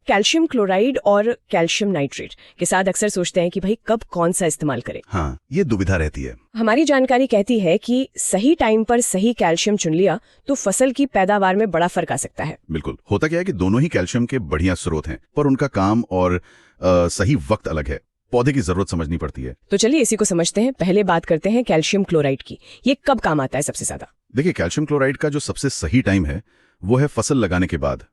Calcium chloride और calcium nitrate के साथ अक्सर सोचते हैं कि भाई कब कौन सा इस्तेमाल करें। हाँ, ये दुविधा रहती है। हमारी जानकारी कहती है कि सही टाइम पर सही कैल्शियम चुन लिया तो फसल की पैदावार में बड़ा फर्क आ सकता है। बिल्कुल, होता क्या है कि दोनों ही कैल्शियम के बढ़िया स्रोत हैं, पर उनका काम और सही वक्त अलग है। पौधे की जरूरत समझनी पड़ती है। तो चलिए इसी को समझते हैं। पहले बात करते हैं कैल्शियम क्लोराइड की। ये कब काम आता है सबसे ज्यादा? देखिए, कैल्शियम क्लोराइड का जो सबसे सही टाइम है वो है फसल लगाने के बाद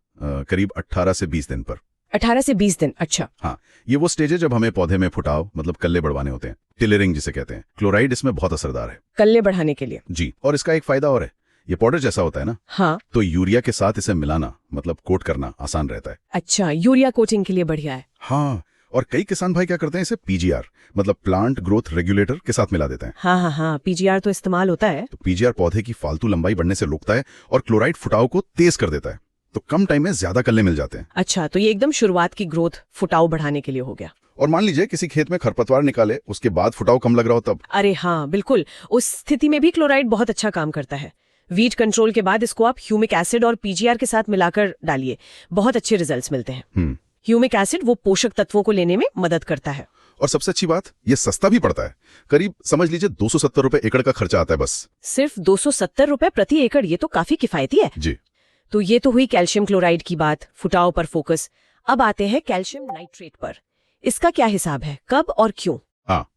करीब 18 से 20 दिन पर। 18 से 20 दिन? अच्छा। हाँ, ये वो स्टेज है जब हमें पौधे में फुटाव मतलब कल्ले बढ़वाने होते हैं, टिलरिंग जिसे कहते हैं। क्लोराइड इसमें बहुत असरदार है कल्ले बढ़ाने के लिए। जी, और इसका एक फायदा और है, ये पाउडर जैसा होता है ना। हाँ। तो यूरिया के साथ इसे मिलाना मतलब कोट करना आसान रहता है। अच्छा, यूरिया कोटिंग के लिए बढ़िया है। हाँ, और कई किसान भाई क्या करते हैं, इसे पीजीआर मतलब प्लांट ग्रोथ रेगुलेटर के साथ मिला देते हैं। हाँ, पीजीआर तो इस्तेमाल होता है। तो पीजीआर पौधे की फालतू लंबाई बढ़ने से रोकता है और क्लोराइड फुटाव को तेज कर देता है, तो कम टाइम में ज्यादा कल्ले मिल जाते हैं। अच्छा, तो ये एकदम शुरुआत की ग्रोथ फुटाव बढ़ाने के लिए हो गया। और मान लीजिए किसी खेत में खरपतवार निकाले, उसके बाद फुटाव कम लग रहा हो तब। अरे हाँ बिल्कुल, उस स्थिति में भी क्लोराइड बहुत अच्छा काम करता है। वीड कंट्रोल के बाद इसको आप ह्यूमिक एसिड और पीजीआर के साथ मिलाकर डालिए, बहुत अच्छे रिजल्ट्स मिलते हैं। ह्यूमिक एसिड वो पोषक तत्वों को लेने में मदद करता है। और सबसे अच्छी बात, ये सस्ता भी पड़ता है। करीब समझ लीजिए 270 रुपए एकड़ का खर्चा आता है बस। सिर्फ 270 रुपए प्रति एकड़? ये तो काफी किफायती है जी। तो ये तो हुई कैल्शियम क्लोराइड की बात, फुटाव पर फोकस। अब आते हैं कैल्शियम नाइट्रेट पर। इसका क्या हिसाब है, कब और क्यों? हाँ,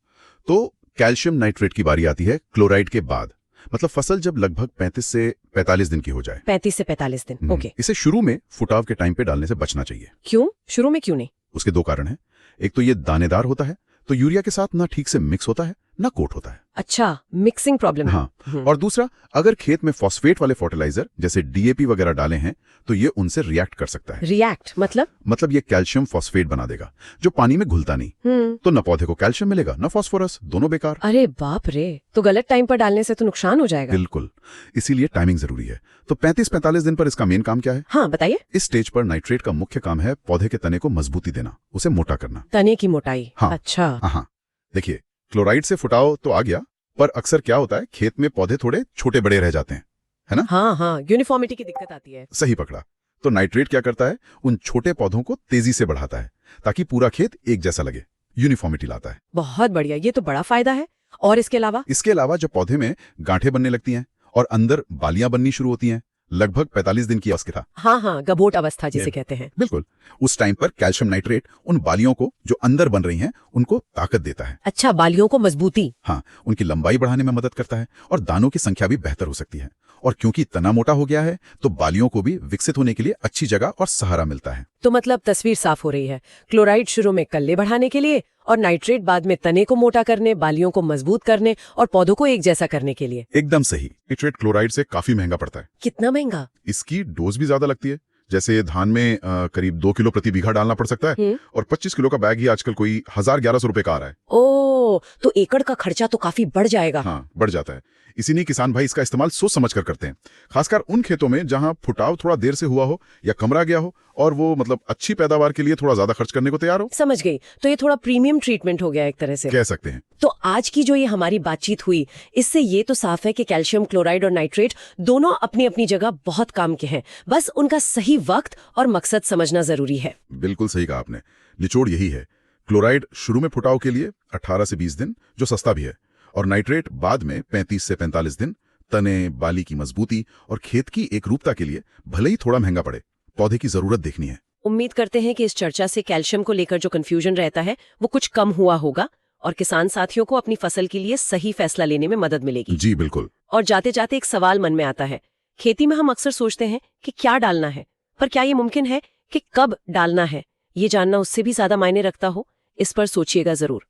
तो कैल्शियम नाइट्रेट की बारी आती है क्लोराइड के बाद, मतलब फसल जब लगभग 35 से 45 दिन की हो जाए। 35 से 45 दिन, ओके। इसे शुरू में फुटाव के टाइम पे डालने से बचना चाहिए। क्यों? शुरू में क्यों नहीं? उसके दो कारण हैं। एक तो ये दानेदार होता है, तो यूरिया के साथ ना ठीक से मिक्स होता है ना कोट होता है। अच्छा, मिक्सिंग प्रॉब्लम है। हाँ, और दूसरा, अगर खेत में फॉस्फेट वाले फर्टिलाइजर जैसे डीएपी वगैरह डाले हैं तो ये उनसे रिएक्ट कर सकता है। रिएक्ट मतलब ये कैल्शियम फॉस्फेट बना देगा जो पानी में घुलता नहीं। तो न पौधे को कैल्शियम मिलेगा न फॉस्फोरस, दोनों बेकार। अरे बाप रे, तो गलत टाइम पर डालने से तो नुकसान हो जाएगा। बिल्कुल, इसीलिए टाइमिंग जरूरी है। तो 35-45 दिन पर इसका मेन काम क्या है? हाँ बताइए। इस स्टेज पर नाइट्रेट का मुख्य काम है पौधे के तने को मजबूती देना, उसे मोटा करना। तने की मोटाई? हाँ। अच्छा। हाँ, देखिए, क्लोराइड से फुटाव तो आ गया, पर अक्सर क्या होता है, खेत में पौधे थोड़े छोटे बड़े रह जाते हैं, है ना? हाँ, यूनिफॉर्मिटी की दिक्कत आती है। सही पकड़ा। तो नाइट्रेट क्या करता है, उन छोटे पौधों को तेजी से बढ़ाता है ताकि पूरा खेत एक जैसा लगे, यूनिफॉर्मिटी लाता है। बहुत बढ़िया, ये तो बड़ा फायदा है। और इसके अलावा जब पौधे में गांठें बनने लगती हैं और अंदर बालियां बननी शुरू होती हैं, लगभग 45 दिन की अवस्था। हाँ, गबोट अवस्था जिसे कहते हैं। बिल्कुल, उस टाइम पर कैल्शियम नाइट्रेट उन बालियों को जो अंदर बन रही हैं उनको ताकत देता है। अच्छा, बालियों को मजबूती? हाँ, उनकी लंबाई बढ़ाने में मदद करता है और दानों की संख्या भी बेहतर हो सकती है। और क्योंकि तना मोटा हो गया है तो बालियों को भी विकसित होने के लिए अच्छी जगह और सहारा मिलता है। तो मतलब तस्वीर साफ हो रही है। क्लोराइड शुरू में कल्ले बढ़ाने के लिए और नाइट्रेट बाद में तने को मोटा करने, बालियों को मजबूत करने और पौधों को एक जैसा करने के लिए। एकदम सही। नाइट्रेट क्लोराइड से काफी महंगा पड़ता है। कितना महंगा? इसकी डोज भी ज्यादा लगती है। जैसे धान में करीब 2 किलो प्रति बीघा डालना पड़ सकता है और 25 किलो का बैग ही आजकल कोई 1000-1100 रुपए का आ रहा है। ओ, तो एकड़ का खर्चा तो काफी बढ़ जाएगा। हाँ, बढ़ जाता है। इसीलिए किसान भाई इसका इस्तेमाल सोच समझ कर करते हैं, खासकर उन खेतों में जहां फुटाव थोड़ा देर से हुआ हो या कमरा गया हो और वो मतलब अच्छी पैदावार के लिए थोड़ा ज्यादा खर्च करने को तैयार हो। समझ गई, तो ये थोड़ा प्रीमियम ट्रीटमेंट हो गया एक तरह से, कह सकते हैं। तो आज की जो ये हमारी बातचीत हुई, इससे ये तो साफ है कि कैल्शियम क्लोराइड और नाइट्रेट दोनों अपनी अपनी जगह बहुत काम के हैं, बस उनका सही वक्त और मकसद समझना जरूरी है। बिल्कुल सही कहा आपने। निचोड़ यही है, क्लोराइड शुरू में फुटाव के लिए 18 से 20 दिन, जो सस्ता भी है, और नाइट्रेट बाद में 35 से 45 दिन, तने, बाली की मजबूती और खेत की एकरूपता के लिए भले ही थोड़ा महंगा पड़े, पौधे की जरूरत देखनी है। उम्मीद करते हैं कि इस चर्चा से कैल्शियम को लेकर जो कंफ्यूजन रहता है वो कुछ कम हुआ होगा और किसान साथियों को अपनी फसल के लिए सही फैसला लेने में मदद मिलेगी। जी बिल्कुल। और जाते जाते एक सवाल मन में आता है, खेती में हम अक्सर सोचते हैं कि क्या डालना है, पर क्या ये मुमकिन है कि कब डालना है ये जानना उससे भी ज्यादा मायने रखता हो? इस पर सोचिएगा जरूर।